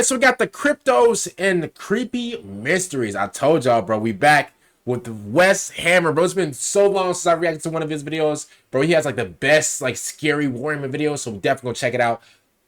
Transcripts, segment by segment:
so we got the cryptos and the creepy mysteries. I told y'all, bro, we back with the Wes Hammer, bro. It's been so long since I reacted to one of his videos, bro. He has like the best like scary Warhammer videos, so definitely go check it out.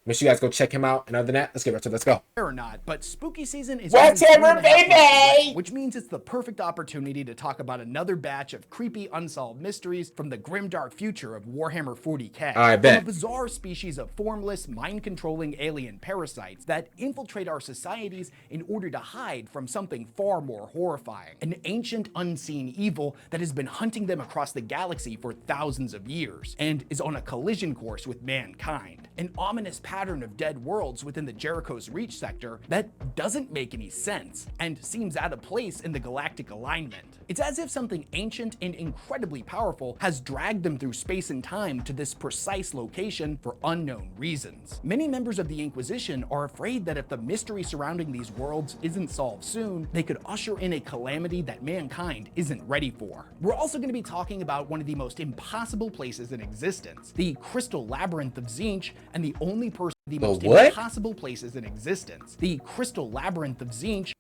Make sure you guys go check him out. And other than that, let's get right to it. Let's go. Or not, but spooky season is Wes Hammer, baby! which means it's the perfect opportunity to talk about another batch of creepy unsolved mysteries from the grimdark future of Warhammer 40K. I bet. From a bizarre species of formless, mind-controlling alien parasites that infiltrate our societies in order to hide from something far more horrifying. An ancient, unseen evil that has been hunting them across the galaxy for thousands of years and is on a collision course with mankind. An ominous pattern of dead worlds within the Jericho's Reach sector that doesn't make any sense and seems out of place in the galactic alignment. It's as if something ancient and incredibly powerful has dragged them through space and time to this precise location for unknown reasons. Many members of the Inquisition are afraid that if the mystery surrounding these worlds isn't solved soon, they could usher in a calamity that mankind isn't ready for. We're also going to be talking about one of the most impossible places in existence, the Crystal Labyrinth of Tzeentch, and the only person the most impossible places in existence, the Crystal Labyrinth of Tzeentch.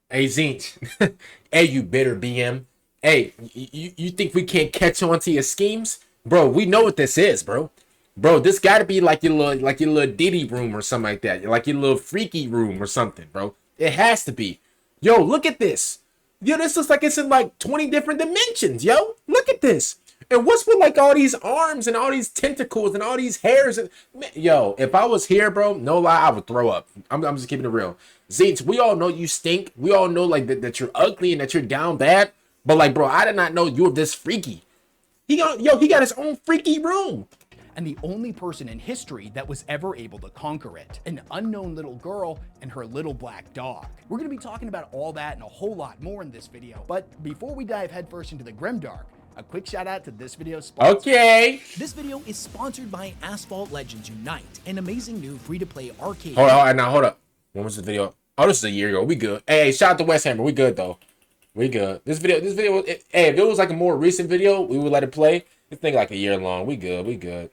Hey, tzeentch. Hey, you bitter BM. Hey, you think we can't catch on to your schemes? Bro, we know what this is, bro. Bro, this gotta be like your little Diddy room or something like that. Like your little freaky room or something, bro. It has to be. Yo, look at this. Yo, this looks like it's in like 20 different dimensions, yo. Look at this. And what's with like all these arms and all these tentacles and all these hairs? And man, yo, if I was here, bro, no lie, I would throw up. I'm just keeping it real. Tzeentch, we all know you stink. We all know like that you're ugly and that you're down bad. But like, bro, I did not know you were this freaky. He got his own freaky room. And the only person in history that was ever able to conquer it. An unknown little girl and her little black dog. We're going to be talking about all that and a whole lot more in this video. But before we dive headfirst into the grimdark, a quick shout out to this video's sponsor. Okay. This video is sponsored by Asphalt Legends Unite, an amazing new free-to-play arcade. Hold up. When was the video? Oh, this is a year ago. We good. Hey, shout out to Wes Hammer. We good though. We good. This video, hey, if it was like a more recent video, we would let it play. This thing like a year long. We good.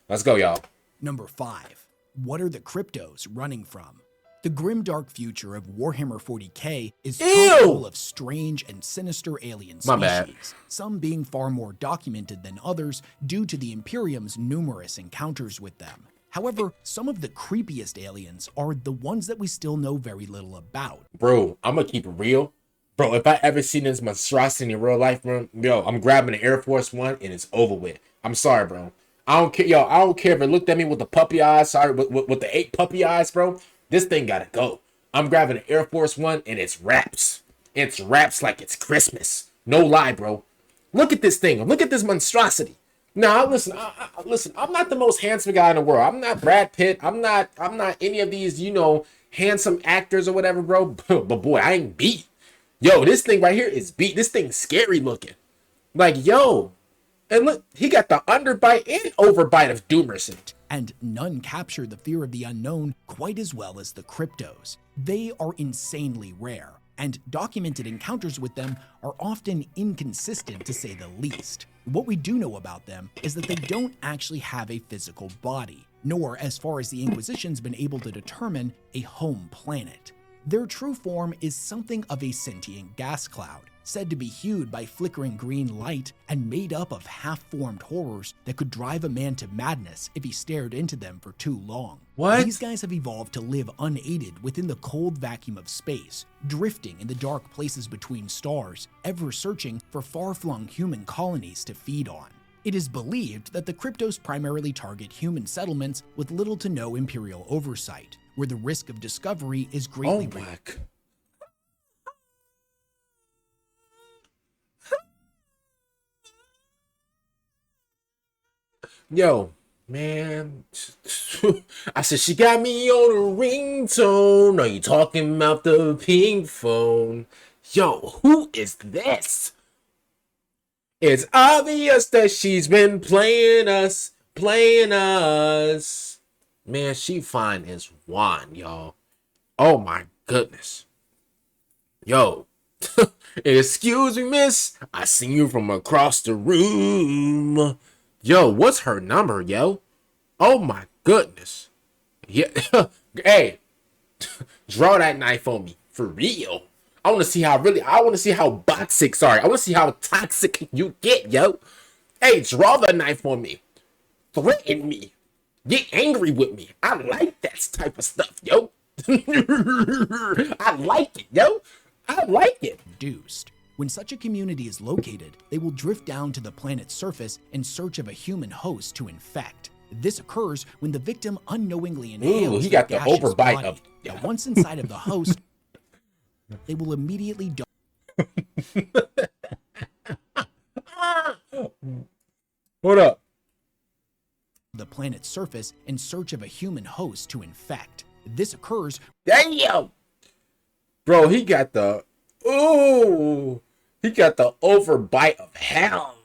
Let's go, y'all. Number 5. What are the cryptos running from? The grimdark future of Warhammer 40K is full of strange and sinister alien species, some being far more documented than others due to the Imperium's numerous encounters with them. However, some of the creepiest aliens are the ones that we still know very little about. Bro, I'm gonna keep it real. Bro, if I ever seen this monstrosity in real life, bro, yo, I'm grabbing the Air Force One and it's over with. I'm sorry, bro. I don't care, yo. I don't care if it looked at me with the puppy eyes. Sorry, with the 8 puppy eyes, bro. This thing gotta go. I'm grabbing an Air Force One and it's wraps. It's wraps like it's Christmas. No lie, bro. Look at this thing. Look at this monstrosity. Now, listen. Listen. I'm not the most handsome guy in the world. I'm not Brad Pitt. I'm not any of these, handsome actors or whatever, bro. But boy, I ain't beat. Yo, this thing right here is beat. This thing's scary looking. Like, yo. And look, he got the underbite and overbite of Doomerson. And none capture the fear of the unknown quite as well as the cryptos. They are insanely rare, and documented encounters with them are often inconsistent to say the least. What we do know about them is that they don't actually have a physical body, nor, as far as the Inquisition's been able to determine, a home planet. Their true form is something of a sentient gas cloud, said to be hued by flickering green light and made up of half-formed horrors that could drive a man to madness if he stared into them for too long. What? These guys have evolved to live unaided within the cold vacuum of space, drifting in the dark places between stars, ever searching for far-flung human colonies to feed on. It is believed that the cryptos primarily target human settlements with little to no imperial oversight, where the risk of discovery is greatly reduced. Yo, man, I said she got me on a ringtone. Are you talking about the pink phone? Yo, who is this? It's obvious that she's been playing us. Man, she fine as wine, y'all. Oh my goodness. Yo, excuse me, miss. I seen you from across the room. Yo, what's her number, yo? Oh my goodness. Yeah. Hey, Draw that knife on me. For real. I want to see how toxic, sorry. I want to see how toxic you get, yo. Hey, draw the knife on me. Threaten me. Get angry with me. I like that type of stuff, yo. I like it, yo. I like it. Reduced. When such a community is located, they will drift down to the planet's surface in search of a human host to infect. This occurs when the victim unknowingly inhales. Ooh, he got the overbite body. of. Now, once inside of the host, they will immediately Hold up. the planet's surface in search of a human host to infect. This occurs. Damn! Bro, he got the. Ooh! He got the overbite of hell.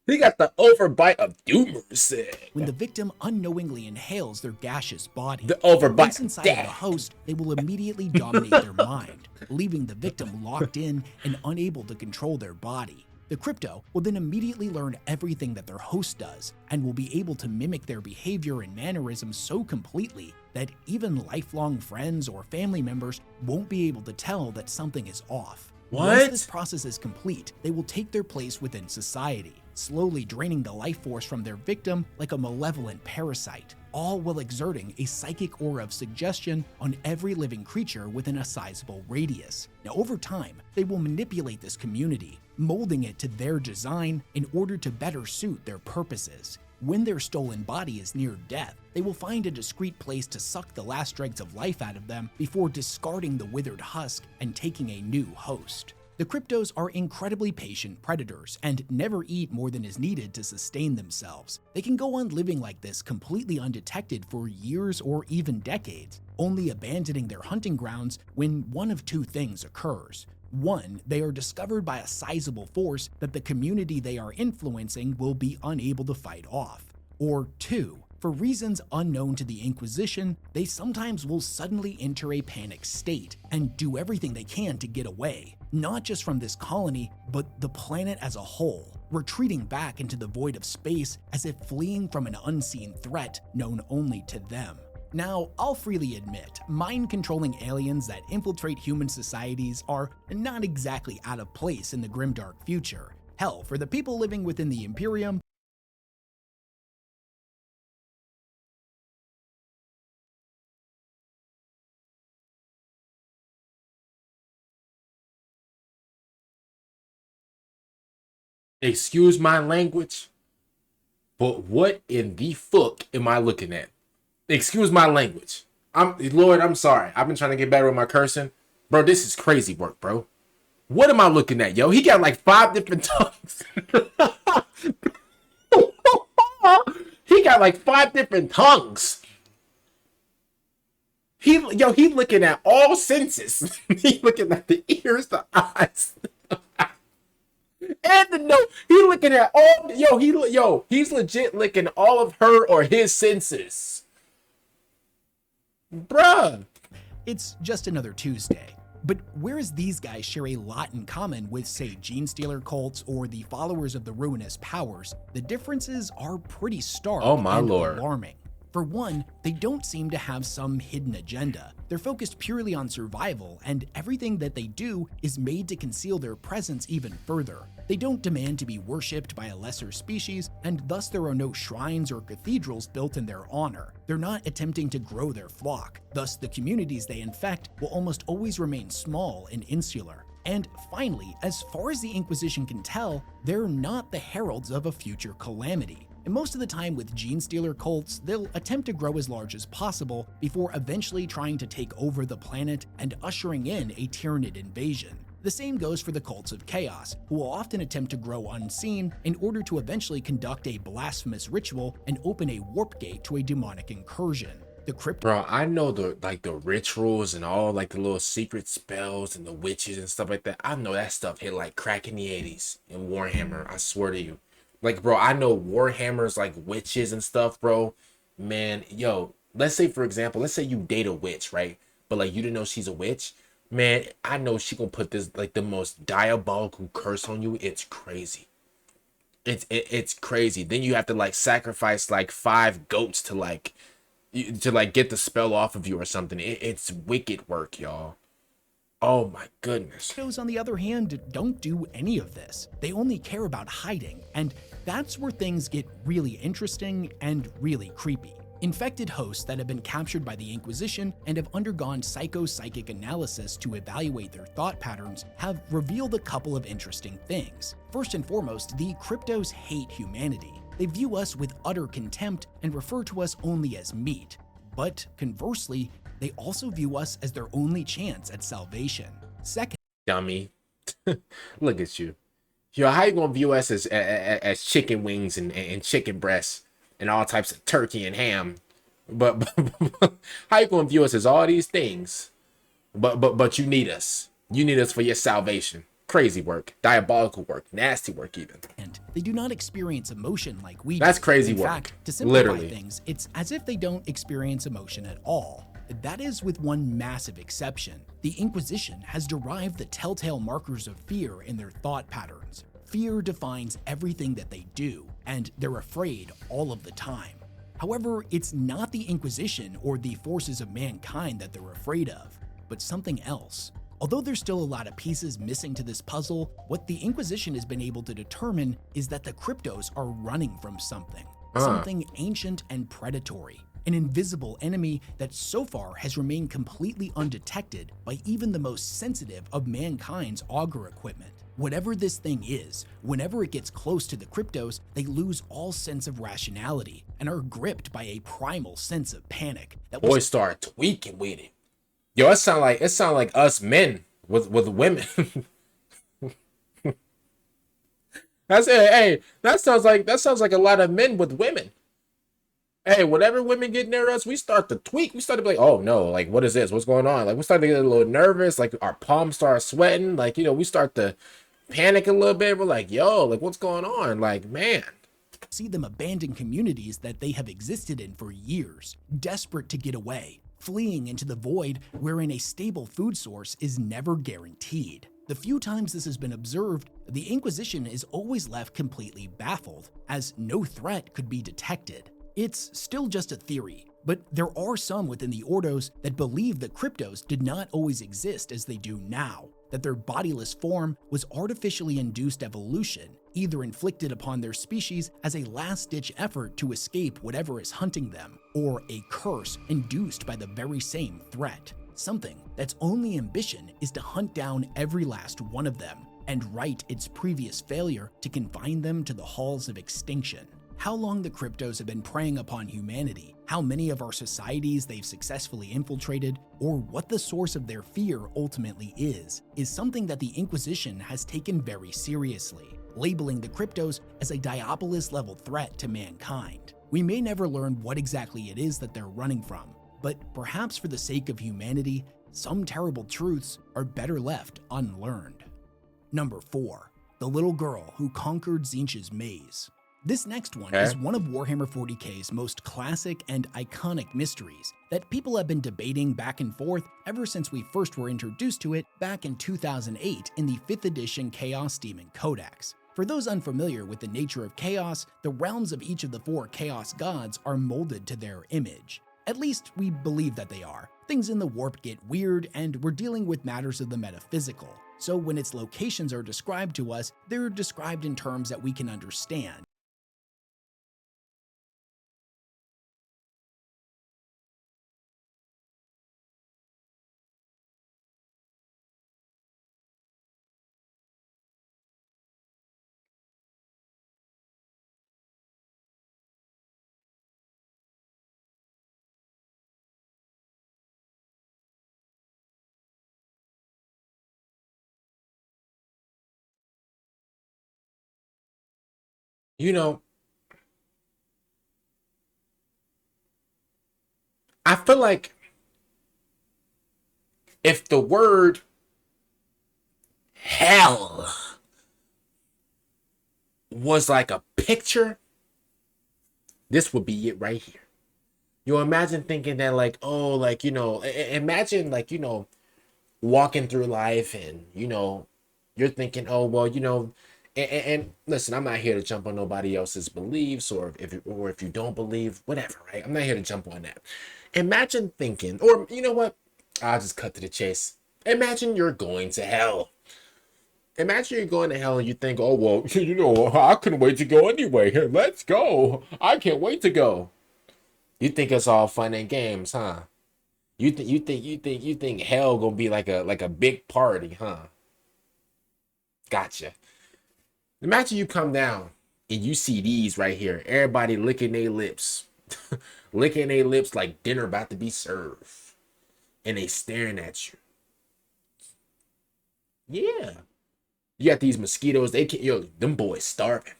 He got the overbite of doomers. When the victim unknowingly inhales their gaseous body. The overbite. Once inside of the host, they will immediately dominate their mind, leaving the victim locked in and unable to control their body. The crypto will then immediately learn everything that their host does and will be able to mimic their behavior and mannerisms so completely that even lifelong friends or family members won't be able to tell that something is off. What? Once this process is complete, they will take their place within society, slowly draining the life force from their victim like a malevolent parasite, all while exerting a psychic aura of suggestion on every living creature within a sizable radius. Now, over time, they will manipulate this community, molding it to their design in order to better suit their purposes. When their stolen body is near death, they will find a discreet place to suck the last dregs of life out of them before discarding the withered husk and taking a new host. The cryptos are incredibly patient predators and never eat more than is needed to sustain themselves. They can go on living like this completely undetected for years or even decades, only abandoning their hunting grounds when one of two things occurs. One, they are discovered by a sizable force that the community they are influencing will be unable to fight off. Or two, for reasons unknown to the Inquisition, they sometimes will suddenly enter a panic state and do everything they can to get away, not just from this colony, but the planet as a whole, retreating back into the void of space as if fleeing from an unseen threat known only to them. Now, I'll freely admit, mind-controlling aliens that infiltrate human societies are not exactly out of place in the grimdark future. Hell, for the people living within the Imperium, Excuse my language, but what in the fuck am I looking at? Excuse my language. I'm sorry. I've been trying to get better with my cursing. Bro, this is crazy work, bro. What am I looking at, yo? He got like 5 different tongues. He got like 5 different tongues. He looking at all senses. He looking at the ears, the eyes, and the nose. He looking at all. He's legit licking all of her or his senses. Bruh. it's just another Tuesday. But whereas these guys share a lot in common with, say, gene stealer cults or the followers of the ruinous powers, the differences are pretty stark and alarming. For one, they don't seem to have some hidden agenda. They're focused purely on survival, and everything that they do is made to conceal their presence even further. They don't demand to be worshipped by a lesser species, and thus there are no shrines or cathedrals built in their honor. They're not attempting to grow their flock, thus the communities they infect will almost always remain small and insular. And finally, as far as the Inquisition can tell, they're not the heralds of a future calamity. And most of the time with gene stealer cults, they'll attempt to grow as large as possible before eventually trying to take over the planet and ushering in a tyranid invasion. The same goes for the cults of chaos, who will often attempt to grow unseen in order to eventually conduct a blasphemous ritual and open a warp gate to a demonic incursion. The Bro, I know the rituals and all like the little secret spells and the witches and stuff like that. I know that stuff hit like crack in the 80s in Warhammer. I swear to you. Like, bro, I know Warhammer's like witches and stuff, bro. Man, yo, let's say, for example, let's say you date a witch, right? But like you didn't know she's a witch. Man, I know she gonna put this like the most diabolical curse on you. It's crazy. It's crazy. Then you have to like sacrifice like 5 goats to like to like get the spell off of you or something. It's wicked work, y'all. Oh my goodness. Those, on the other hand, don't do any of this. They only care about hiding, and that's where things get really interesting and really creepy. Infected hosts that have been captured by the Inquisition and have undergone psycho-psychic analysis to evaluate their thought patterns have revealed a couple of interesting things. First and foremost, the cryptos hate humanity. They view us with utter contempt and refer to us only as meat. But conversely, they also view us as their only chance at salvation. Second, Dummy. Look at you. Yo, how you gonna view us as chicken wings and chicken breasts and all types of turkey and ham? But how you gonna view us as all these things? But you need us. You need us for your salvation. Crazy work, diabolical work, nasty work even. and they do not experience emotion like we do. That's crazy In work. fact, to simplify Literally. things, it's as if they don't experience emotion at all. That is with one massive exception. The Inquisition has derived the telltale markers of fear in their thought patterns. Fear defines everything that they do, and they're afraid all of the time. However, it's not the Inquisition or the forces of mankind that they're afraid of, but something else. Although there's still a lot of pieces missing to this puzzle, what the Inquisition has been able to determine is that the cryptos are running from something. Something ancient and predatory. An invisible enemy that so far has remained completely undetected by even the most sensitive of mankind's augur equipment. Whatever this thing is, whenever it gets close to the cryptos, they lose all sense of rationality and are gripped by a primal sense of panic that was Boys start tweaking with it. Yo, it sound like us men with women. That's it. Hey, that sounds like a lot of men with women. Hey, whenever women get near us, we start to tweak. We start to be like, oh no, like what is this? What's going on? Like we start to get a little nervous. Like our palms start sweating. Like we start to panic a little bit. We're like, yo, like what's going on? Like man. see them abandon communities that they have existed in for years, desperate to get away, fleeing into the void wherein a stable food source is never guaranteed. The few times this has been observed, the Inquisition is always left completely baffled, as no threat could be detected. It's still just a theory, but there are some within the Ordos that believe that cryptos did not always exist as they do now, that their bodiless form was artificially induced evolution, either inflicted upon their species as a last-ditch effort to escape whatever is hunting them, or a curse induced by the very same threat. Something that's only ambition is to hunt down every last one of them and right its previous failure to confine them to the halls of extinction. How long the cryptos have been preying upon humanity, how many of our societies they've successfully infiltrated, or what the source of their fear ultimately is something that the Inquisition has taken very seriously, labeling the cryptos as a Diabolus-level threat to mankind. We may never learn what exactly it is that they're running from, but perhaps for the sake of humanity, some terrible truths are better left unlearned. Number 4. The little girl who conquered Tzeentch's maze. This next one is one of Warhammer 40K's most classic and iconic mysteries that people have been debating back and forth ever since we first were introduced to it back in 2008 in the 5th edition Chaos Demon Codex. For those unfamiliar with the nature of chaos, the realms of each of the 4 chaos gods are molded to their image. At least we believe that they are. Things in the warp get weird, and we're dealing with matters of the metaphysical. So when its locations are described to us, they're described in terms that we can understand. You know, I feel like if the word hell was like a picture, this would be it right here. You imagine thinking that like, oh, like, imagine like, walking through life and, you're thinking, oh, well, And listen, I'm not here to jump on nobody else's beliefs, or if you don't believe, whatever, right? I'm not here to jump on that. Imagine thinking, or you know what? I'll just cut to the chase. Imagine you're going to hell. Imagine you're going to hell and you think, oh well, I couldn't wait to go anyway. Here, let's go. I can't wait to go. You think it's all fun and games, huh? You think hell gonna be like a big party, huh? Gotcha. Imagine you come down and you see these right here. Everybody licking their lips. Licking their lips like dinner about to be served. And they staring at you. Yeah. You got these mosquitoes. They can't, them boys starving.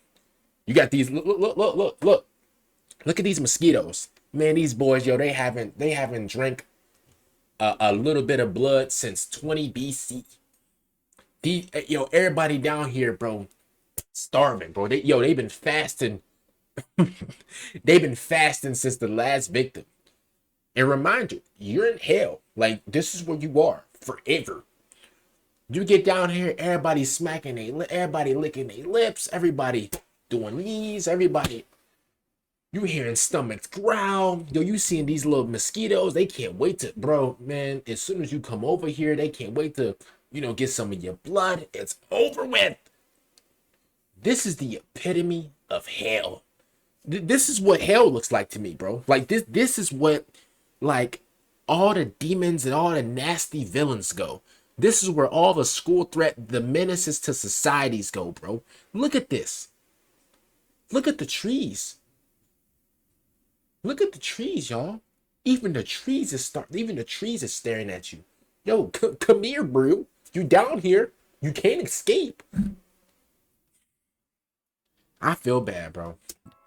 You got these, look. Look at these mosquitoes. Man, these boys, they haven't drank a little bit of blood since 20 BC. Everybody down here, bro, starving, bro. They've been fasting. They've been fasting since the last victim. And reminder, you're in hell. Like, this is where you are forever. You get down here, everybody everybody licking their lips, everybody doing these, everybody. You hearing stomachs growl. You seeing these little mosquitoes. They can't wait to, bro, man, as soon as you come over here, they can't wait to, get some of your blood. It's over with. This is the epitome of hell. This is what hell looks like to me, bro. Like, this is what, like, all the demons and all the nasty villains go. This is where all the school threat, the menaces to societies go, bro. Look at this. Look at the trees. Look at the trees, y'all. Even the trees is staring at you. Yo, come here, bro. You down here. You can't escape. I feel bad, bro.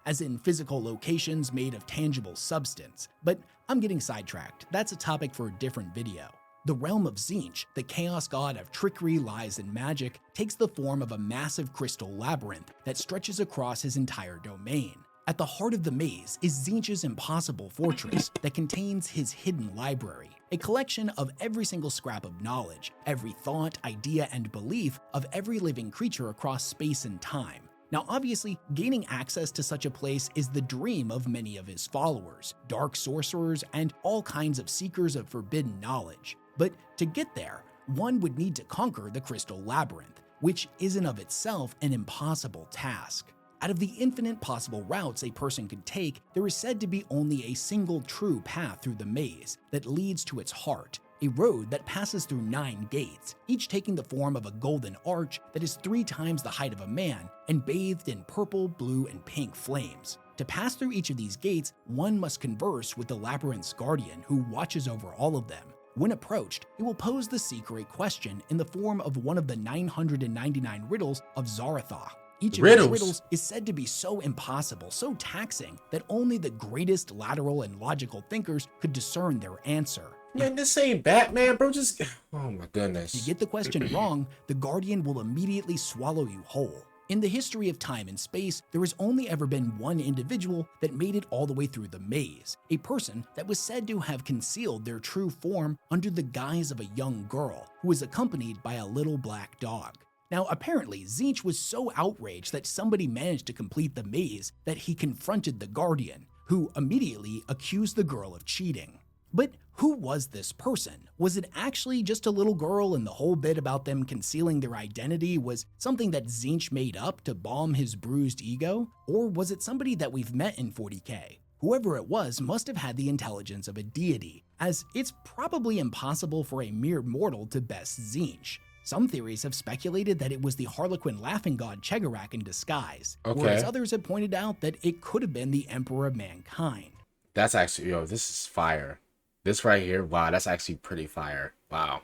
As in physical locations made of tangible substance. But I'm getting sidetracked. That's a topic for a different video. The realm of Tzeentch, the chaos god of trickery, lies, and magic, takes the form of a massive crystal labyrinth that stretches across his entire domain. At the heart of the maze is Tzeentch's impossible fortress that contains his hidden library, a collection of every single scrap of knowledge, every thought, idea, and belief of every living creature across space and time. Now, obviously, gaining access to such a place is the dream of many of his followers, dark sorcerers, and all kinds of seekers of forbidden knowledge. But to get there, one would need to conquer the Crystal Labyrinth, which is in of itself an impossible task. Out of the infinite possible routes a person could take, there is said to be only a single true path through the maze that leads to its heart, a road that passes through 9 gates, each taking the form of a golden arch that is 3 times the height of a man and bathed in purple, blue, and pink flames. To pass through each of these gates, one must converse with the labyrinth's guardian who watches over all of them. When approached, he will pose the seeker a question in the form of one of the 999 riddles of Zarathoth. Each of these riddles is said to be so impossible, so taxing, that only the greatest lateral and logical thinkers could discern their answer. Man, this ain't Batman, bro. Just, oh my goodness. If you get the question wrong, the Guardian will immediately swallow you whole. In the history of time and space, there has only ever been one individual that made it all the way through the maze, a person that was said to have concealed their true form under the guise of a young girl who was accompanied by a little black dog. Now, apparently, Tzeentch was so outraged that somebody managed to complete the maze that he confronted the Guardian, who immediately accused the girl of cheating. But who was this person? Was it actually just a little girl and the whole bit about them concealing their identity was something that Tzeentch made up to balm his bruised ego? Or was it somebody that we've met in 40K? Whoever it was must have had the intelligence of a deity, as it's probably impossible for a mere mortal to best Tzeentch. Some theories have speculated that it was the Harlequin laughing god Chegarak in disguise, whereas others have pointed out that it could have been the Emperor of Mankind. That's actually, this is fire. This right here, wow, that's actually pretty fire. Wow.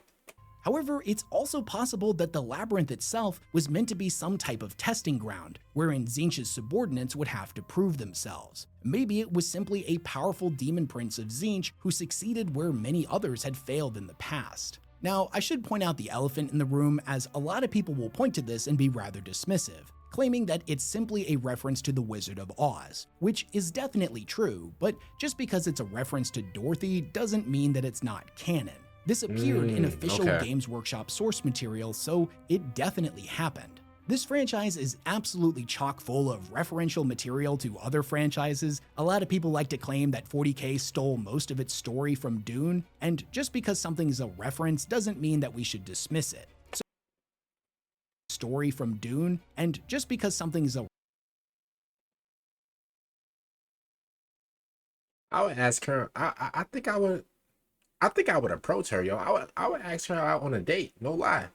However, it's also possible that the labyrinth itself was meant to be some type of testing ground, wherein Tzeentch's subordinates would have to prove themselves. Maybe it was simply a powerful demon prince of Tzeentch who succeeded where many others had failed in the past. Now, I should point out the elephant in the room, as a lot of people will point to this and be rather dismissive, claiming that it's simply a reference to the Wizard of Oz, which is definitely true, but just because it's a reference to Dorothy doesn't mean that it's not canon. This appeared in official Games Workshop source material, so it definitely happened. This franchise is absolutely chock full of referential material to other franchises. A lot of people like to claim that 40K stole most of its story from Dune, and just because something's a reference doesn't mean that we should dismiss it. Story from Dune, and just because something's a I would ask her. I think I would. I think I would approach her, yo. I would ask her out on a date. No lie.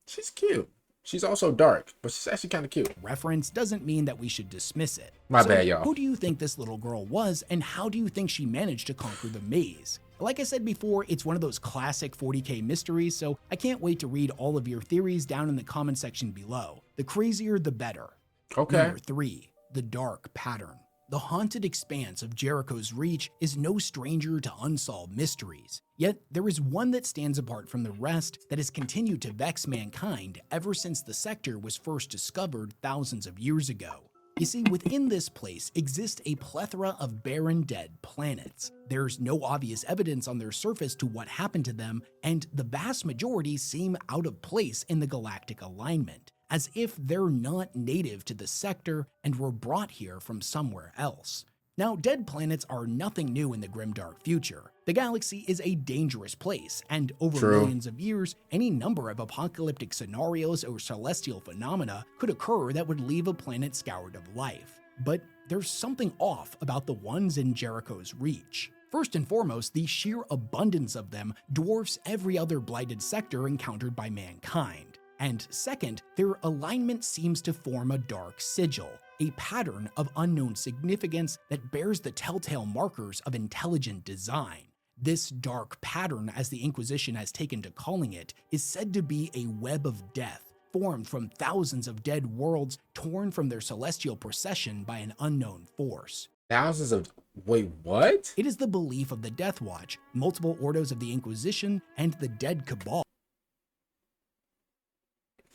She's cute. She's also dark, but she's actually kind of cute. Reference doesn't mean that we should dismiss it. My bad, y'all. Who do you think this little girl was, and how do you think she managed to conquer the maze? Like I said before, it's one of those classic 40K mysteries, so I can't wait to read all of your theories down in the comment section below. The crazier, the better. Okay. Number 3, the dark pattern. The haunted expanse of Jericho's Reach is no stranger to unsolved mysteries. Yet, there is one that stands apart from the rest that has continued to vex mankind ever since the sector was first discovered thousands of years ago. You see, within this place exists a plethora of barren dead planets. There's no obvious evidence on their surface to what happened to them, and the vast majority seem out of place in the galactic alignment, as if they're not native to the sector and were brought here from somewhere else. Now, dead planets are nothing new in the grimdark future. The galaxy is a dangerous place, and over millions of years, any number of apocalyptic scenarios or celestial phenomena could occur that would leave a planet scoured of life. But there's something off about the ones in Jericho's Reach. First and foremost, the sheer abundance of them dwarfs every other blighted sector encountered by mankind. And second, their alignment seems to form a dark sigil, a pattern of unknown significance that bears the telltale markers of intelligent design. This dark pattern, as the Inquisition has taken to calling it, is said to be a web of death, formed from thousands of dead worlds torn from their celestial procession by an unknown force. Thousands of... Wait, what? It is the belief of the Death Watch, multiple ordos of the Inquisition, and the Dead Cabal.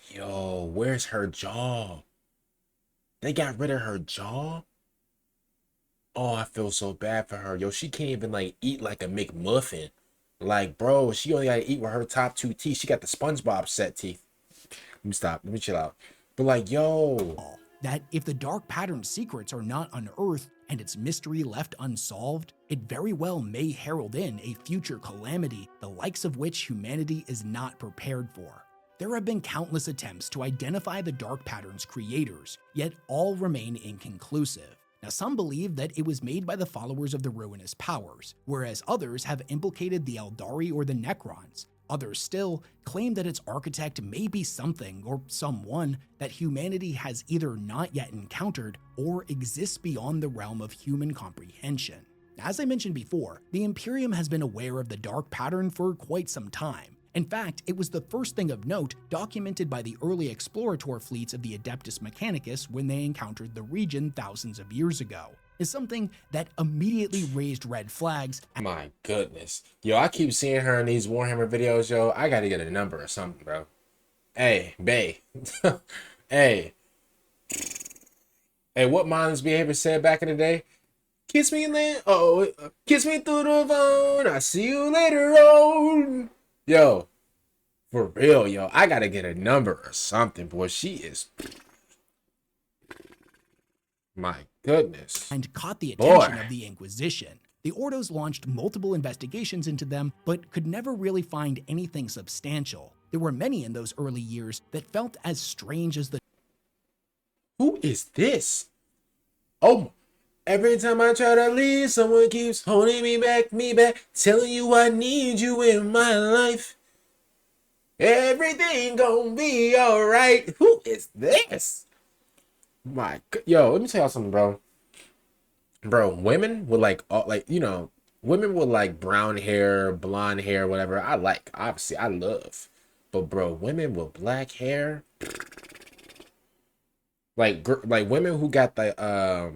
Yo, where's her jaw? They got rid of her jaw? Oh, I feel so bad for her. Yo, she can't even, like, eat like a McMuffin. Like, bro, she only gotta eat with her top 2 teeth. She got the SpongeBob set teeth. Let me stop. Let me chill out. But, like, yo. That if the dark pattern's secrets are not unearthed and its mystery left unsolved, it very well may herald in a future calamity, the likes of which humanity is not prepared for. There have been countless attempts to identify the dark pattern's creators, yet all remain inconclusive. Now, some believe that it was made by the followers of the ruinous powers, whereas others have implicated the Eldari or the Necrons. Others still claim that its architect may be something or someone that humanity has either not yet encountered or exists beyond the realm of human comprehension. As I mentioned before, the Imperium has been aware of the dark pattern for quite some time. In fact, it was the first thing of note documented by the early explorator fleets of the Adeptus Mechanicus when they encountered the region thousands of years ago. Is something that immediately raised red flags. My goodness. Yo, I keep seeing her in these Warhammer videos, yo. I gotta get a number or something, bro. Hey, bae. Hey. Hey, what Mindless Behavior said back in the day? Kiss me later. Oh, kiss me through the phone. I'll see you later on. Yo, for real, yo. I gotta get a number or something, boy. She is... My goodness. And caught the attention of the Inquisition. The Ordos launched multiple investigations into them, but could never really find anything substantial. There were many in those early years that felt as strange as the... Who is this? Oh, every time I try to leave, someone keeps holding me back, telling you I need you in my life. Everything gonna be alright. Who is this? My yo, let me tell y'all something, bro. Bro, women with like women with like brown hair, blonde hair, whatever. I like, obviously, I love. But bro, women with black hair, like women who got the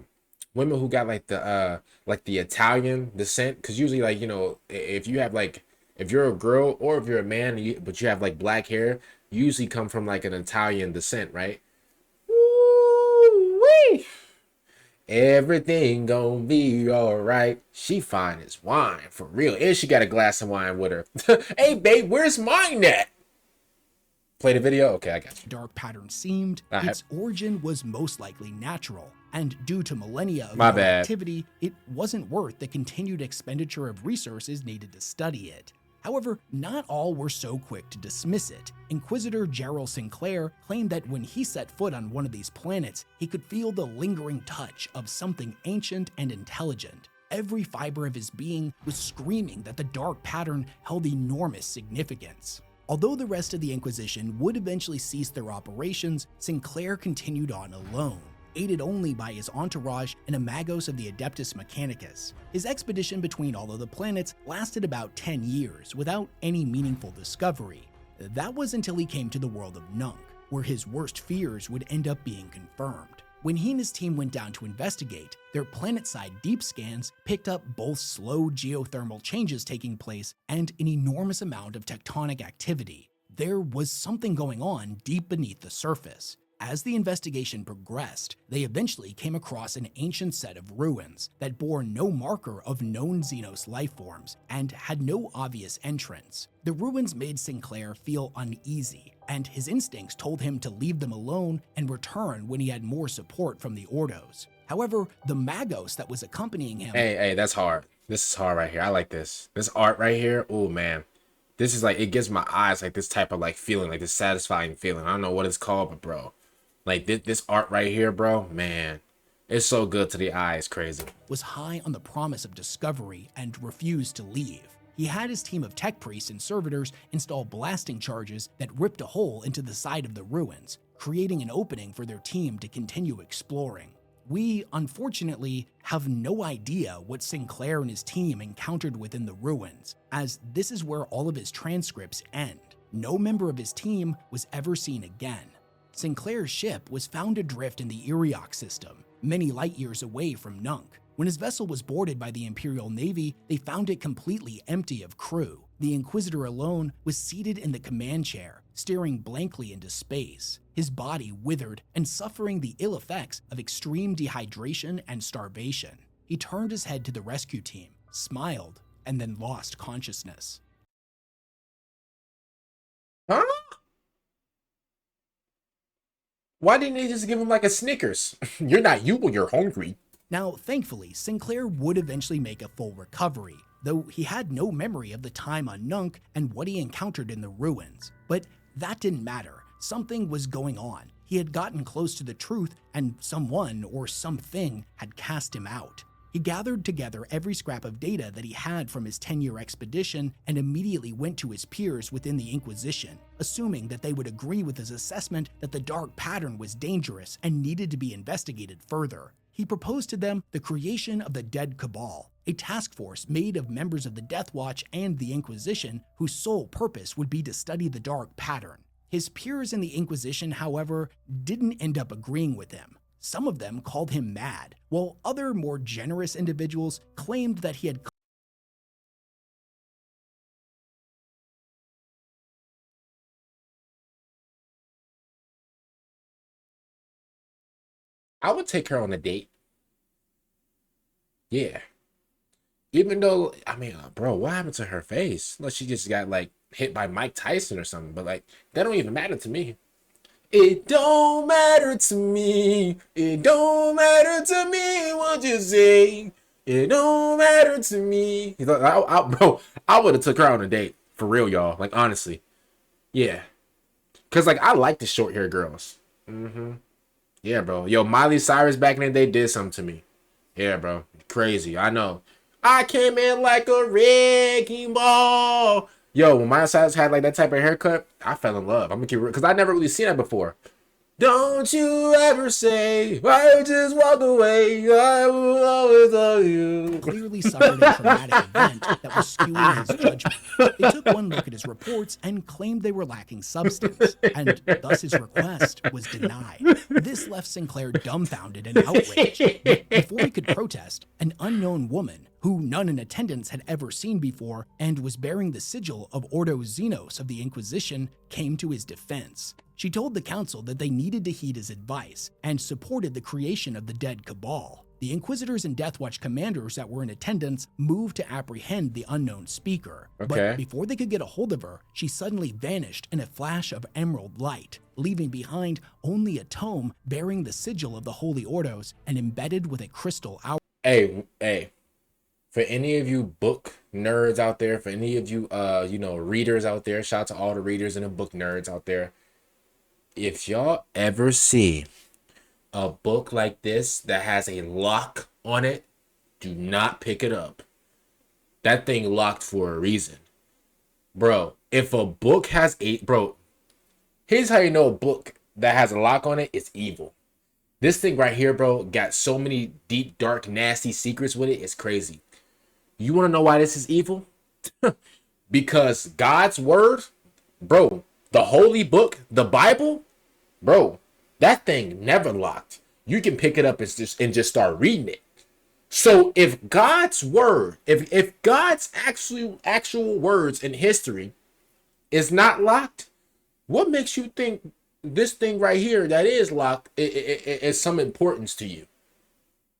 like the Italian descent, because usually, like, you know, if you have like, if you're a girl or if you're a man but you have like black hair, you usually come from like an Italian descent, right? Woo-wee. Everything gonna be alright. She fine as wine, for real. And she got a glass of wine with her. Hey babe, where's mine at? Play the video? Okay, I got you. Dark pattern seemed, All right. its origin was most likely natural, and due to millennia of My known bad. activity, it wasn't worth the continued expenditure of resources needed to study it. However, not all were so quick to dismiss it. Inquisitor Gerald Sinclair claimed that when he set foot on one of these planets, he could feel the lingering touch of something ancient and intelligent. Every fiber of his being was screaming that the dark pattern held enormous significance. Although the rest of the Inquisition would eventually cease their operations, Sinclair continued on alone, aided only by his entourage and a magos of the Adeptus Mechanicus. His expedition between all of the planets lasted about 10 years without any meaningful discovery. That was until he came to the world of Nunk, where his worst fears would end up being confirmed. When he and his team went down to investigate, their planet-side deep scans picked up both slow geothermal changes taking place and an enormous amount of tectonic activity. There was something going on deep beneath the surface. As the investigation progressed, they eventually came across an ancient set of ruins that bore no marker of known xenos lifeforms and had no obvious entrance. The ruins made Sinclair feel uneasy, and his instincts told him to leave them alone and return when he had more support from the Ordos. However, the magos that was accompanying him— Hey, that's hard. This is hard right here. I like this. This art right here. Oh man. This is like, it gives my eyes like this type of like feeling, like this satisfying feeling. I don't know what it's called, but bro, like this art right here, bro, man, it's so good to the eye. It's crazy. Was high on the promise of discovery and refused to leave. He had his team of tech priests and servitors install blasting charges that ripped a hole into the side of the ruins, creating an opening for their team to continue exploring. We, unfortunately, have no idea what Sinclair and his team encountered within the ruins, as this is where all of his transcripts end. No member of his team was ever seen again. Sinclair's ship was found adrift in the Iriok system, many light years away from Nunk. When his vessel was boarded by the Imperial Navy, they found it completely empty of crew. The Inquisitor alone was seated in the command chair, staring blankly into space, his body withered and suffering the ill effects of extreme dehydration and starvation. He turned his head to the rescue team, smiled, and then lost consciousness. Huh? Why didn't they just give him like a Snickers? You're not you when you're hungry. Now, thankfully, Sinclair would eventually make a full recovery, though he had no memory of the time on Nunk and what he encountered in the ruins. But that didn't matter. Something was going on. He had gotten close to the truth, and someone or something had cast him out. He gathered together every scrap of data that he had from his 10-year expedition and immediately went to his peers within the Inquisition, assuming that they would agree with his assessment that the dark pattern was dangerous and needed to be investigated further. He proposed to them the creation of the Dead Cabal, a task force made of members of the Death Watch and the Inquisition whose sole purpose would be to study the dark pattern. His peers in the Inquisition, however, didn't end up agreeing with him. Some of them called him mad, while other more generous individuals claimed that he had I would take her on a date. Yeah. Even though, I mean, bro, what happened to her face? Unless she just got like hit by Mike Tyson or something. But like, that don't even matter to me. It don't matter to me. It don't matter to me what you say. It don't matter to me. Bro, I would have took her on a date. For real, y'all. Like, honestly. Yeah. Because, like, I like the short hair girls. Yeah, bro. Yo, Miley Cyrus back in the day did something to me. Yeah, bro. Crazy. I know. I came in like a wrecking ball. Yo, when Miley Cyrus had like that type of haircut, I fell in love. I'm gonna keep real, because I never really seen that before. Don't you ever say I just walk away. I will always love you. clearly suffered a traumatic event that was skewing his judgment. They took one look at his reports and claimed they were lacking substance, and thus his request was denied. This left Sinclair dumbfounded and outraged. But before he could protest, an unknown woman, who none in attendance had ever seen before and was bearing the sigil of Ordo Xenos of the Inquisition, came to his defense. She told the council that they needed to heed his advice and supported the creation of the Dead Cabal. The Inquisitors and Deathwatch commanders that were in attendance moved to apprehend the unknown speaker. Okay. But before they could get a hold of her, she suddenly vanished in a flash of emerald light, leaving behind only a tome bearing the sigil of the Holy Ordos and embedded with a crystal hour. Hey, for any of you book nerds out there, for any of you, readers out there, shout out to all the readers and the book nerds out there. If y'all ever see a book like this that has a lock on it, do not pick it up. That thing locked for a reason. Bro, if a book has here's how you know a book that has a lock on it is evil. This thing right here, bro, got so many deep, dark, nasty secrets with it. It's crazy. You want to know why this is evil? Because God's word, bro, the holy book, the Bible, bro, that thing never locked. You can pick it up and just start reading it. So if God's word, if God's actual words in history is not locked, what makes you think this thing right here that is locked is some importance to you?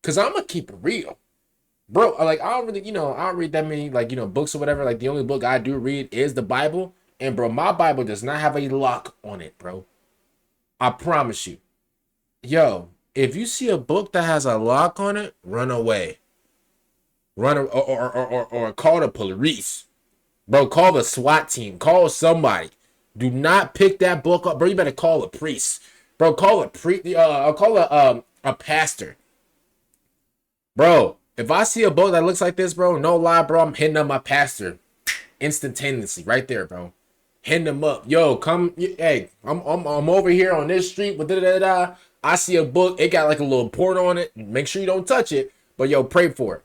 Because I'm gonna keep it real, bro. Like, I don't read that many books or whatever. Like, the only book I do read is the Bible, and bro, my Bible does not have a lock on it, bro. I promise you. Yo, if you see a book that has a lock on it, run away. Or call the police. Bro, call the SWAT team. Call somebody. Do not pick that book up, bro. You better call a priest. Bro, call a pastor. Bro, if I see a book that looks like this, bro, no lie, bro, I'm hitting up my pastor instantaneously right there, bro. Hitting them up. Yo, come. Hey, I'm over here on this street with da-da-da-da. I see a book. It got like a little port on it. Make sure you don't touch it. But yo, pray for it.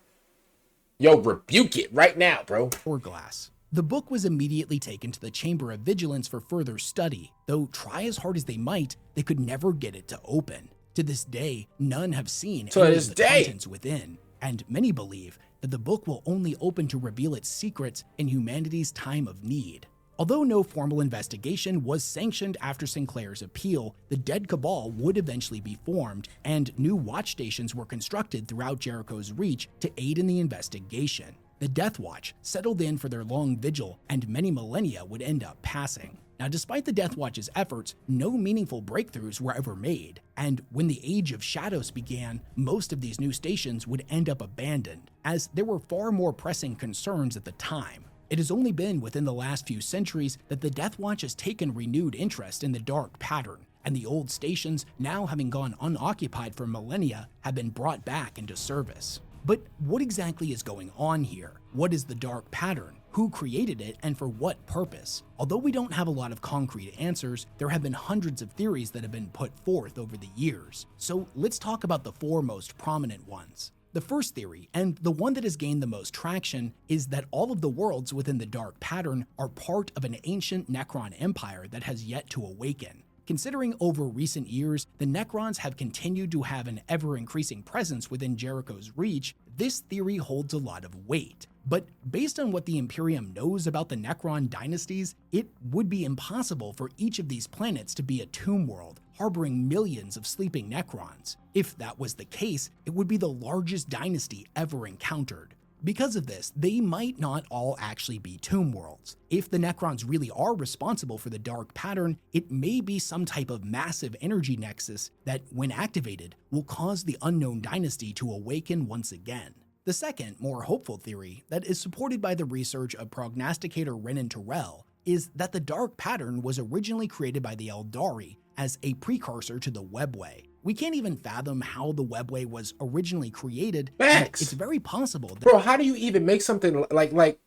Yo, rebuke it right now, bro. Glass. The book was immediately taken to the Chamber of Vigilance for further study, though try as hard as they might, they could never get it to open. To this day, none have seen any of the contents within, and many believe that the book will only open to reveal its secrets in humanity's time of need. Although no formal investigation was sanctioned after Sinclair's appeal, the Dead Cabal would eventually be formed, and new watch stations were constructed throughout Jericho's reach to aid in the investigation. The Death Watch settled in for their long vigil, and many millennia would end up passing. Now, despite the Death Watch's efforts, no meaningful breakthroughs were ever made, and when the Age of Shadows began, most of these new stations would end up abandoned, as there were far more pressing concerns at the time. It has only been within the last few centuries that the Death Watch has taken renewed interest in the dark pattern, and the old stations, now having gone unoccupied for millennia, have been brought back into service. But what exactly is going on here? What is the dark pattern? Who created it, and for what purpose? Although we don't have a lot of concrete answers, there have been hundreds of theories that have been put forth over the years. So let's talk about the four most prominent ones. The first theory, and the one that has gained the most traction, is that all of the worlds within the dark pattern are part of an ancient Necron empire that has yet to awaken. Considering over recent years, the Necrons have continued to have an ever-increasing presence within Jericho's reach, this theory holds a lot of weight. But based on what the Imperium knows about the Necron dynasties, it would be impossible for each of these planets to be a tomb world, harboring millions of sleeping Necrons. If that was the case, it would be the largest dynasty ever encountered. Because of this, they might not all actually be tomb worlds. If the Necrons really are responsible for the dark pattern, it may be some type of massive energy nexus that, when activated, will cause the unknown dynasty to awaken once again. The second, more hopeful theory, that is supported by the research of prognosticator Renan Terrell, is that the dark pattern was originally created by the Eldari as a precursor to the Webway. We can't even fathom how the Webway was originally created. It's very possible that— Bro, how do you even make something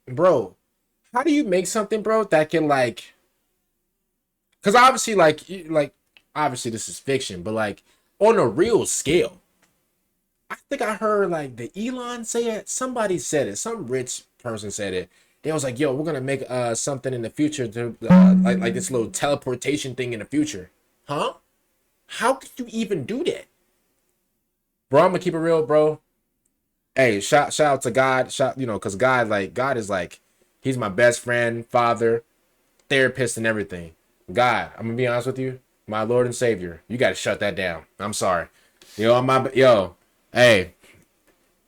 bro, how do you make something, bro, that can because obviously obviously this is fiction, but on a real scale, I think I heard the Elon say it. Somebody said it. Some rich person said it. They was like, yo, we're gonna make something in the future to like this little teleportation thing in the future. Huh? How could you even do that? Bro, I'm gonna keep it real, bro. Hey, shout out to God. Because God is he's my best friend, father, therapist, and everything. God, I'm gonna be honest with you, my Lord and Savior. You gotta shut that down. I'm sorry. Hey,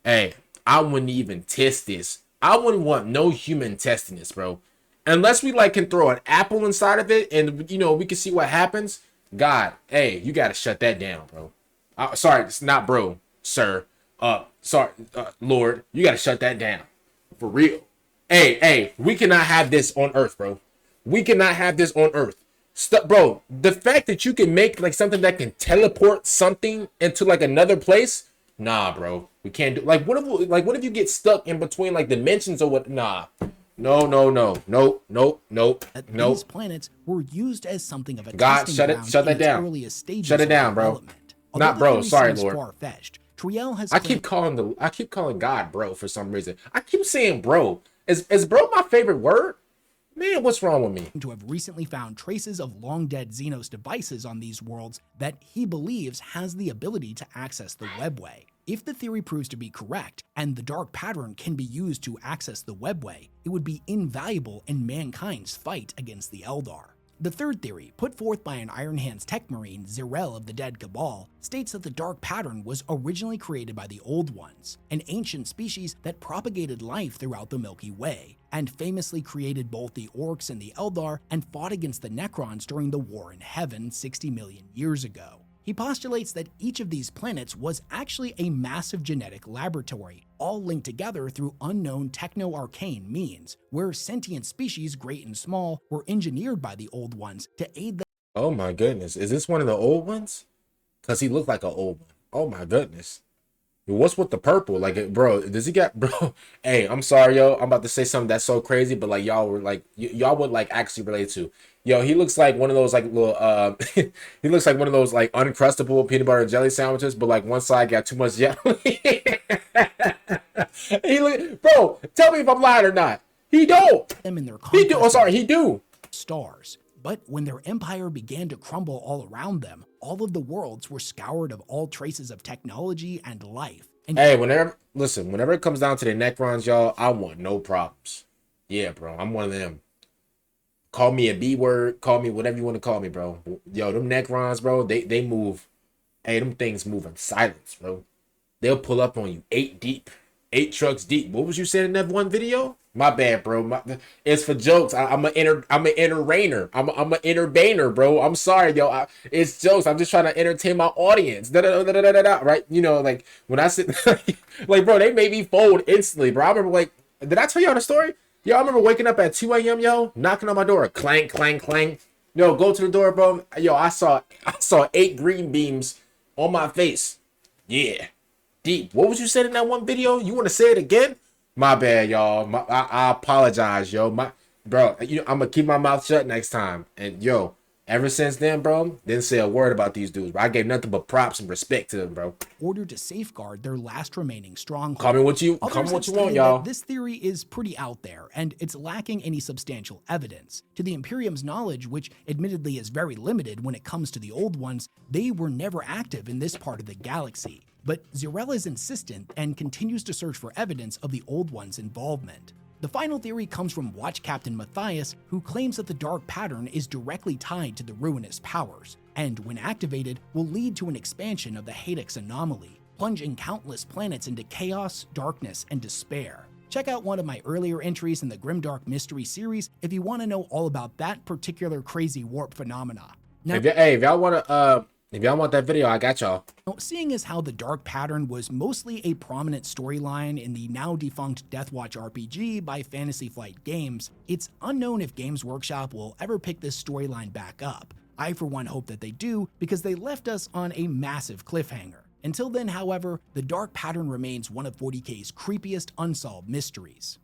Hey, I wouldn't even test this. I wouldn't want no human testing this, bro. Unless we like can throw an apple inside of it and we can see what happens. God, hey, you gotta shut that down, bro. Sorry, it's not bro, sir. Sorry, Lord, you gotta shut that down. For real. Hey, we cannot have this on Earth, bro. We cannot have this on Earth. Bro, the fact that you can make like something that can teleport something into like another place, nah, bro. We can't do what if you get stuck in between like dimensions or what? Nah. No. These planets were used as something of a God, testing shut ground that in its down. earliest stages Shut it of down, bro. development. Although Not the bro. theory Sorry, seems Lord. far-fetched, Triel has I claimed keep calling God bro for some reason. I keep saying bro. Is bro my favorite word? Man, what's wrong with me? to have recently found traces of long-dead Xenos devices on these worlds that he believes has the ability to access the webway. If the theory proves to be correct, and the dark pattern can be used to access the webway, it would be invaluable in mankind's fight against the Eldar. The third theory, put forth by an Iron Hands tech marine, Zerel of the Dead Cabal, states that the dark pattern was originally created by the Old Ones, an ancient species that propagated life throughout the Milky Way, and famously created both the Orcs and the Eldar and fought against the Necrons during the War in Heaven 60 million years ago. He postulates that each of these planets was actually a massive genetic laboratory, all linked together through unknown techno-arcane means, where sentient species great and small were engineered by the Old Ones to aid them. Oh my goodness. Is this one of the old ones? Because he looked like an old one. Oh my goodness. What's with the purple? Like, bro, does he got, bro? Hey, I'm sorry, yo. I'm about to say something that's so crazy, but like, y'all were like, y'all would like actually relate to. Yo, he looks like one of those like little, he looks like one of those like uncrustable peanut butter and jelly sandwiches, but like one side got too much jelly. Bro, tell me if I'm lying or not. He don't. Them in their He do. Oh, sorry, he do. Stars. But when their empire began to crumble all around them, all of the worlds were scoured of all traces of technology and life. And Hey, whenever it comes down to the Necrons, y'all, I want no problems. Yeah, bro, I'm one of them. Call me a B word, call me whatever you want to call me, bro. Yo, them Necrons, bro, they move. Hey, them things move in silence, bro. They'll pull up on you 8 trucks deep. What was you saying in that one video? My bad, bro. It's for jokes. I'm an entertainer. I'm an entertainer, bro. I'm sorry, yo. It's jokes. I'm just trying to entertain my audience. Right? Like when I sit, like, bro, they made me fold instantly, bro. I remember, like, did I tell y'all the story? Yo, I remember waking up at 2 a.m., yo, knocking on my door, clank, clank, clank. Yo, go to the door, bro. Yo, I saw 8 green beams on my face. Yeah. Deep. What was you saying in that one video? You want to say it again? My bad, y'all. I apologize, yo. Bro, I'm gonna keep my mouth shut next time. And yo, ever since then, bro, didn't say a word about these dudes. Bro. I gave nothing but props and respect to them, bro. Order to safeguard their last remaining stronghold. Call me what you want, y'all. This theory is pretty out there, and it's lacking any substantial evidence. To the Imperium's knowledge, which admittedly is very limited when it comes to the Old Ones, they were never active in this part of the galaxy. But Zerel is insistent and continues to search for evidence of the Old One's involvement. The final theory comes from Watch Captain Matthias, who claims that the dark pattern is directly tied to the ruinous powers, and when activated, will lead to an expansion of the Hadex anomaly, plunging countless planets into chaos, darkness, and despair. Check out one of my earlier entries in the Grimdark Mystery series if you want to know all about that particular crazy warp phenomena. Now, if y'all want that video, I got y'all. Seeing as how the Dark Pattern was mostly a prominent storyline in the now defunct Deathwatch RPG by Fantasy Flight Games, it's unknown if Games Workshop will ever pick this storyline back up. I for one hope that they do, because they left us on a massive cliffhanger. Until then, however, the Dark Pattern remains one of 40K's creepiest unsolved mysteries.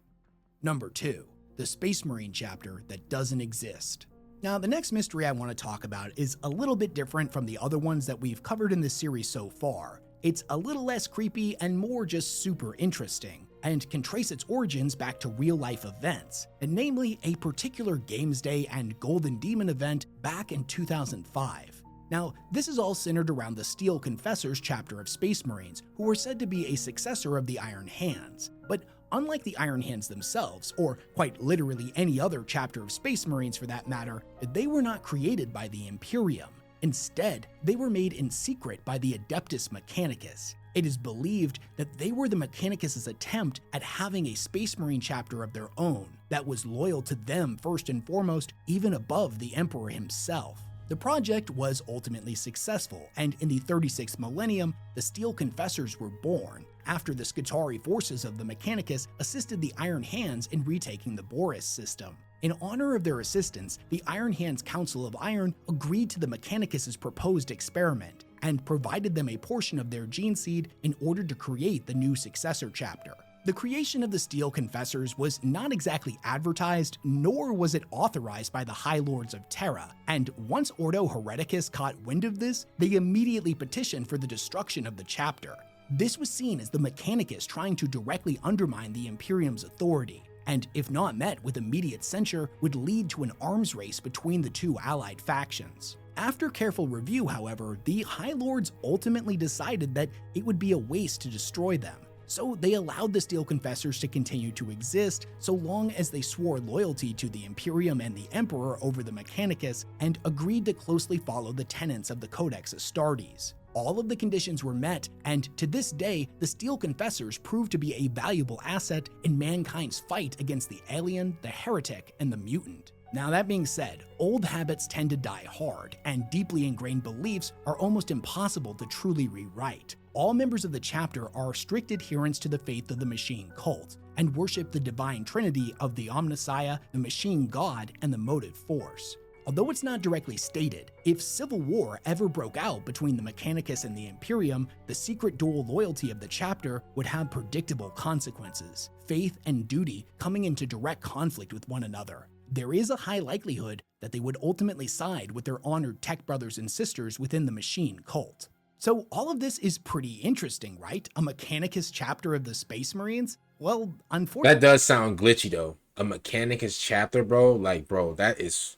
Number 2. The Space Marine chapter that doesn't exist. Now, the next mystery I want to talk about is a little bit different from the other ones that we've covered in this series so far. It's a little less creepy and more just super interesting, and can trace its origins back to real-life events, and namely a particular Games Day and Golden Demon event back in 2005. Now, this is all centered around the Steel Confessors chapter of Space Marines, who were said to be a successor of the Iron Hands. But unlike the Iron Hands themselves, or quite literally any other chapter of Space Marines for that matter, they were not created by the Imperium. Instead, they were made in secret by the Adeptus Mechanicus, It is believed that they were the Mechanicus' attempt at having a Space Marine chapter of their own that was loyal to them first and foremost, even above the Emperor himself. The project was ultimately successful, and in the 36th millennium, the Steel Confessors were born, after the Skitarii forces of the Mechanicus assisted the Iron Hands in retaking the Boris system. In honor of their assistance, the Iron Hands Council of Iron agreed to the Mechanicus' proposed experiment, and provided them a portion of their gene seed in order to create the new successor chapter. The creation of the Steel Confessors was not exactly advertised, nor was it authorized by the High Lords of Terra, and once Ordo Hereticus caught wind of this, they immediately petitioned for the destruction of the chapter. This was seen as the Mechanicus trying to directly undermine the Imperium's authority, and if not met with immediate censure, would lead to an arms race between the two allied factions. After careful review, however, the High Lords ultimately decided that it would be a waste to destroy them. So they allowed the Steel Confessors to continue to exist so long as they swore loyalty to the Imperium and the Emperor over the Mechanicus and agreed to closely follow the tenets of the Codex Astartes. All of the conditions were met, and to this day, the Steel Confessors proved to be a valuable asset in mankind's fight against the alien, the heretic, and the mutant. Now that being said, old habits tend to die hard, and deeply ingrained beliefs are almost impossible to truly rewrite. All members of the chapter are strict adherents to the faith of the machine cult, and worship the divine trinity of the Omnissiah, the machine god, and the motive force. Although it's not directly stated, if civil war ever broke out between the Mechanicus and the Imperium, the secret dual loyalty of the chapter would have predictable consequences, faith and duty coming into direct conflict with one another. There is a high likelihood that they would ultimately side with their honored tech brothers and sisters within the machine cult. So all of this is pretty interesting, right? A Mechanicus chapter of the Space Marines? Well, unfortunately— That does sound glitchy though. A Mechanicus chapter, bro. Like, bro, that's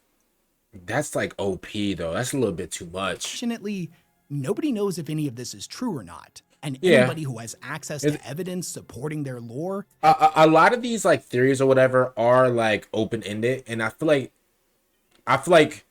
like OP though. That's a little bit too much. Fortunately, nobody knows if any of this is true or not. And Yeah. anybody who has access to evidence supporting their lore— A lot of these like theories or whatever are like open-ended, and I feel like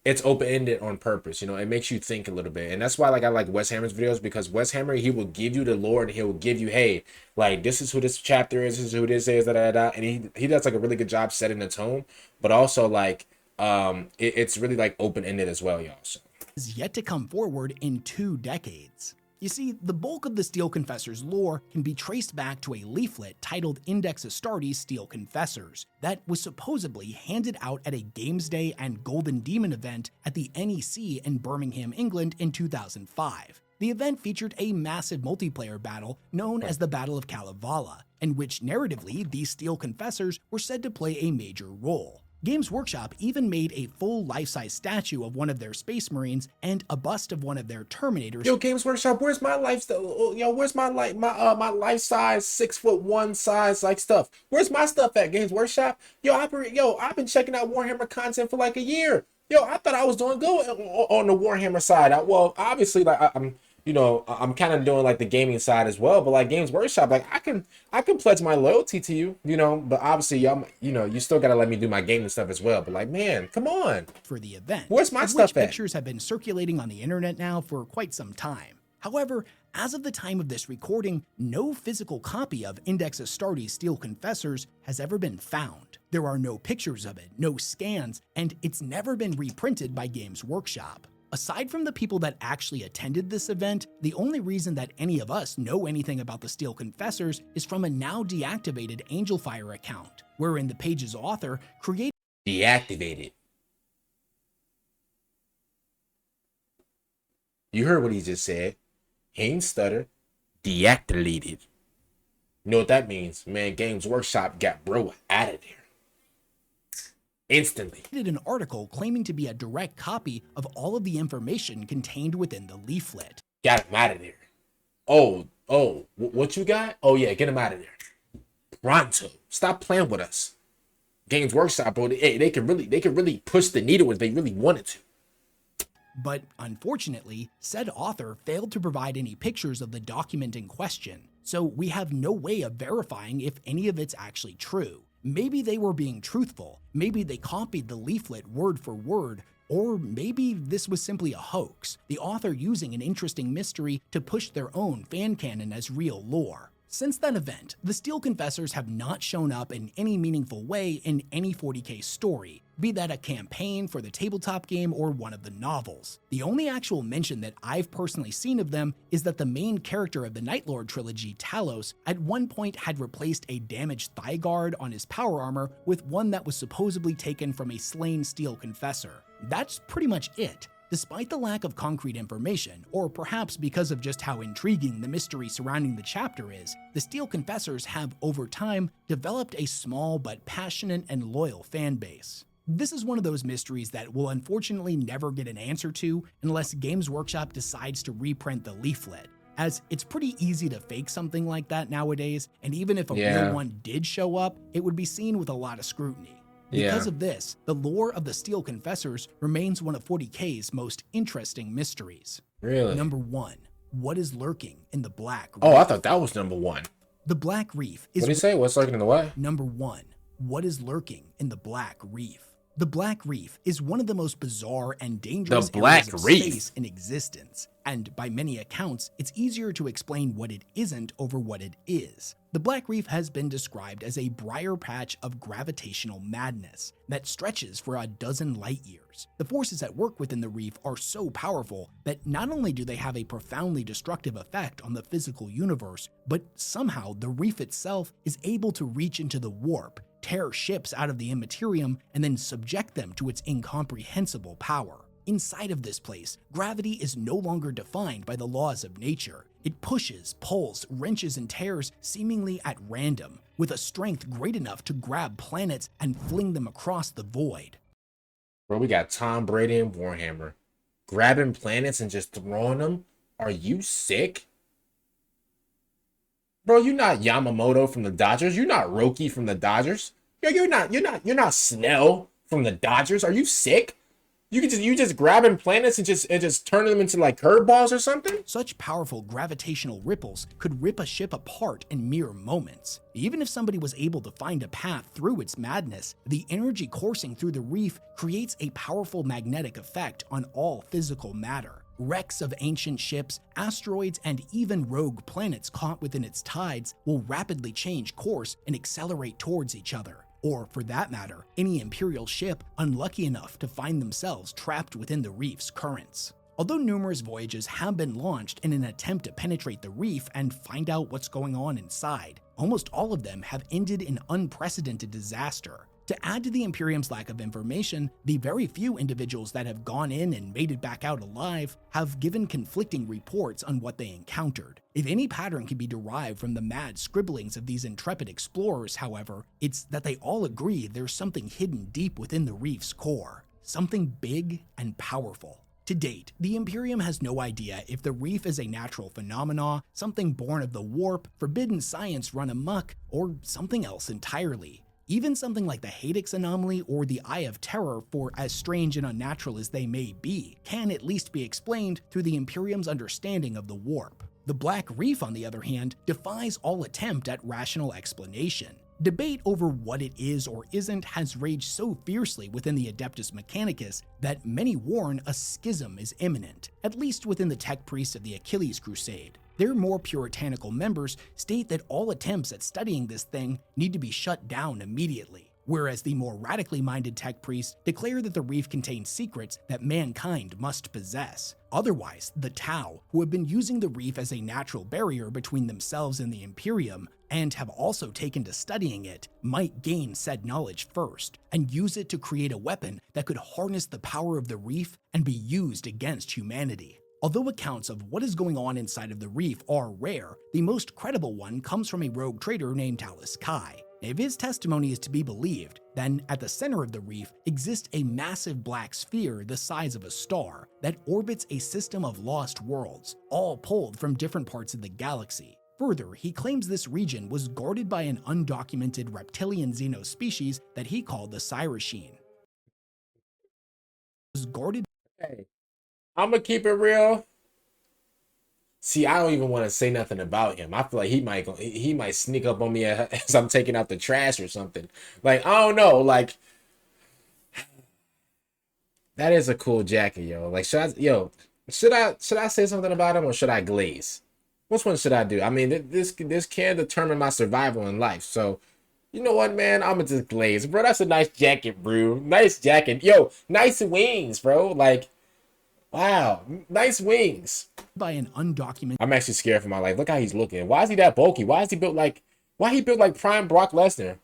it's open-ended on purpose. You know, it makes you think a little bit, and that's why like I like Wes Hammer's videos, because Wes Hammer, he will give you the lore and he will give you, hey, like this is who this chapter is, this is who this is, and he does like a really good job setting the tone, but also like it's really like open-ended as well, y'all. So is yet to come forward in 2 decades. You see, the bulk of the Steel Confessors lore can be traced back to a leaflet titled Index Astartes Steel Confessors that was supposedly handed out at a Games Day and Golden Demon event at the NEC in Birmingham, England in 2005. The event featured a massive multiplayer battle known as the Battle of Kalevala, in which narratively these Steel Confessors were said to play a major role. Games Workshop even made a full life-size statue of one of their Space Marines and a bust of one of their Terminators. Yo, Games Workshop, where's my where's my my life size 6'1" size like stuff? Where's my stuff at, Games Workshop? I've been checking out Warhammer content for like a year. I thought I was doing good on the Warhammer side. Well, obviously, like I'm kind of doing like the gaming side as well, but like Games Workshop, like I can pledge my loyalty to you, but obviously you still got to let me do my gaming stuff as well. But like, man, come on. For the event. Where's my stuff at? Pictures have been circulating on the internet now for quite some time. However, as of the time of this recording, no physical copy of Index Astartes Steel Confessors has ever been found. There are no pictures of it, no scans, and it's never been reprinted by Games Workshop. Aside from the people that actually attended this event, the only reason that any of us know anything about the Steel Confessors is from a now deactivated Angelfire account, wherein the page's author created— Deactivated. You heard what he just said. He ain't stutter. Deactivated. You know what that means? Man, Games Workshop got bro out of there. Instantly. An article claiming to be a direct copy of all of the information contained within the leaflet. Got him out of there. Oh, what you got? Oh yeah, get him out of there. Pronto. Stop playing with us. Games Workshop, bro, they can really push the needle if they really wanted to. But unfortunately, said author failed to provide any pictures of the document in question, so we have no way of verifying if any of it's actually true. Maybe they were being truthful, maybe they copied the leaflet word for word, or maybe this was simply a hoax, the author using an interesting mystery to push their own fan canon as real lore. Since that event, the Steel Confessors have not shown up in any meaningful way in any 40k story, be that a campaign for the tabletop game or one of the novels. The only actual mention that I've personally seen of them is that the main character of the Nightlord trilogy, Talos, at one point had replaced a damaged thigh guard on his power armor with one that was supposedly taken from a slain Steel Confessor. That's pretty much it. Despite the lack of concrete information, or perhaps because of just how intriguing the mystery surrounding the chapter is, the Steel Confessors have, over time, developed a small but passionate and loyal fan base. This is one of those mysteries that we'll unfortunately never get an answer to unless Games Workshop decides to reprint the leaflet, as it's pretty easy to fake something like that nowadays, and even if a real one did show up, it would be seen with a lot of scrutiny. Because of this, the lore of the Steel Confessors remains one of 40k's most interesting mysteries. Really? Number 1. What is lurking in the Black Reef? Oh, I thought that was number 1. The Black Reef is... What did he say? What's lurking in the what? Number 1. What is lurking in the Black Reef? The Black Reef is one of the most bizarre and dangerous areas of space in existence, and by many accounts, it's easier to explain what it isn't over what it is. The Black Reef has been described as a briar patch of gravitational madness that stretches for a dozen light years. The forces at work within the reef are so powerful that not only do they have a profoundly destructive effect on the physical universe, but somehow the reef itself is able to reach into the warp, tear ships out of the imperium, and then subject them to its incomprehensible power. Inside of this place, gravity is no longer defined by the laws of nature. It pushes, pulls, wrenches, and tears seemingly at random, with a strength great enough to grab planets and fling them across the void. Bro, we got Tom Brady and Warhammer. Grabbing planets and just throwing them? Are you sick? Bro, you're not Yamamoto from the Dodgers. You're not Roki from the Dodgers. You're not Snell from the Dodgers. Are you sick? You just grabbing planets and just turning them into like curveballs or something? Such powerful gravitational ripples could rip a ship apart in mere moments. Even if somebody was able to find a path through its madness, the energy coursing through the reef creates a powerful magnetic effect on all physical matter. Wrecks of ancient ships, asteroids, and even rogue planets caught within its tides will rapidly change course and accelerate towards each other. Or, for that matter, any Imperial ship unlucky enough to find themselves trapped within the reef's currents. Although numerous voyages have been launched in an attempt to penetrate the reef and find out what's going on inside, almost all of them have ended in unprecedented disaster. To add to the Imperium's lack of information, the very few individuals that have gone in and made it back out alive have given conflicting reports on what they encountered. If any pattern can be derived from the mad scribblings of these intrepid explorers, however, it's that they all agree there's something hidden deep within the reef's core, something big and powerful. To date, the Imperium has no idea if the reef is a natural phenomena, something born of the warp, forbidden science run amok, or something else entirely. Even something like the Hadix anomaly or the Eye of Terror, for as strange and unnatural as they may be, can at least be explained through the Imperium's understanding of the warp. The Black Reef, on the other hand, defies all attempt at rational explanation. Debate over what it is or isn't has raged so fiercely within the Adeptus Mechanicus that many warn a schism is imminent, at least within the tech priests of the Achilles Crusade. Their more puritanical members state that all attempts at studying this thing need to be shut down immediately, whereas the more radically minded tech priests declare that the reef contains secrets that mankind must possess. Otherwise, the Tau, who have been using the reef as a natural barrier between themselves and the Imperium, and have also taken to studying it, might gain said knowledge first, and use it to create a weapon that could harness the power of the reef and be used against humanity. Although accounts of what is going on inside of the reef are rare, the most credible one comes from a rogue trader named Talus Kai. If his testimony is to be believed, then at the center of the reef exists a massive black sphere the size of a star that orbits a system of lost worlds, all pulled from different parts of the galaxy. Further, he claims this region was guarded by an undocumented reptilian xenos species that he called the Cyrishine. Hey, I'm gonna keep it real. See, I don't even want to say nothing about him. I feel like he might sneak up on me as I'm taking out the trash or something. Like, I don't know. Like, that is a cool jacket, yo. Like, should I say something about him or should I glaze? Which one should I do? I mean, this can determine my survival in life. So, you know what, man? I'm gonna just glaze, bro. That's a nice jacket, bro. Nice jacket, yo. Nice wings, bro. Like, wow, nice wings. By an undocumented I'm actually scared for my life. Look how he's looking. Why is he that bulky? Why is he built like? Why he built like Prime Brock Lesnar?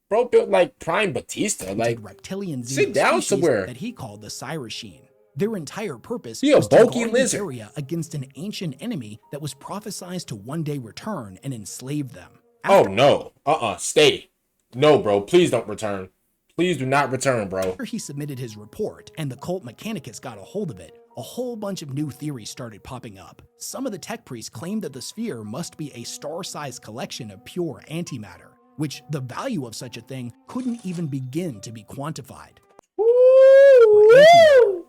Bro built like Prime Batista. Like, reptilian sit down xenos somewhere. that he called the Cyrasheen. Their entire purpose He a was to bulky guard lizard. the area against an ancient enemy that was prophesied to one day return and enslave them. Oh no. Stay. No, bro. Please don't return. Please do not return, bro. After he submitted his report and the cult Mechanicus got a hold of it, a whole bunch of new theories started popping up. Some of the tech priests claimed that the sphere must be a star-sized collection of pure antimatter, which the value of such a thing couldn't even begin to be quantified.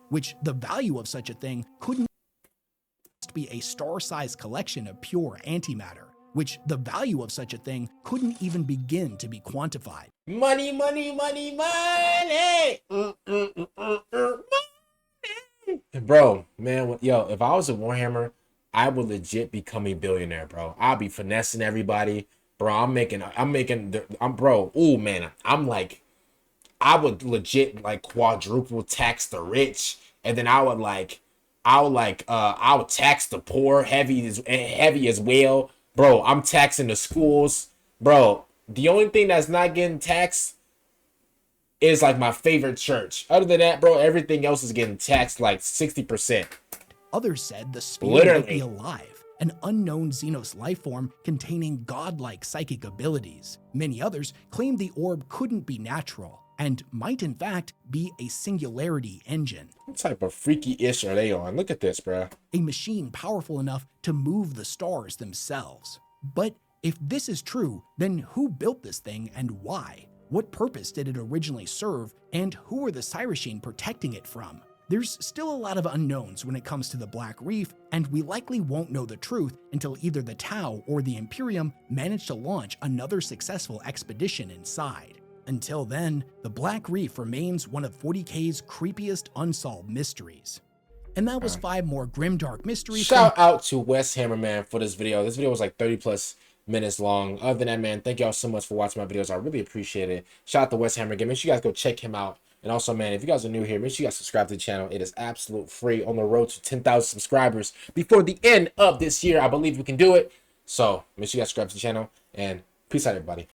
Which the value of such a thing couldn't be a star-sized collection of pure antimatter, which the value of such a thing couldn't even begin to be quantified. Money, money, money, money. Bro, man, yo, if I was a Warhammer, I would legit become a billionaire, bro. I'll be finessing everybody, bro. Bro. Oh man, I would legit like quadruple tax the rich, and then I would tax the poor heavy as well, bro. I'm taxing the schools, bro. The only thing that's not getting taxed is like my favorite church. Other than that, bro, everything else is getting taxed like 60%. Others said the sphere Literally. might be alive, an unknown xenos life form containing godlike psychic abilities. Many others claimed the orb couldn't be natural and might in fact be a singularity engine. What type of freaky ish are they on? Look at this, bro. A machine powerful enough to move the stars themselves. But if this is true, then who built this thing and why? What purpose did it originally serve, and who are the Cyrasheen protecting it from? There's still a lot of unknowns when it comes to the Black Reef, and we likely won't know the truth until either the Tau or the Imperium manage to launch another successful expedition inside. Until then, the Black Reef remains one of 40K's creepiest unsolved mysteries. And that was 5 more grimdark mysteries. Shout out to West Hammerman for this video. This video was like 30 plus minutes long. Other than that, man, thank y'all so much for watching my videos. I really appreciate it. Shout out to West Hammer Game. Make sure you guys go check him out. And also, man, if you guys are new here, make sure you guys subscribe to the channel. It is absolute free, on the road to 10,000 subscribers before the end of this year. I believe we can do it. So make sure you guys subscribe to the channel, and peace out, everybody.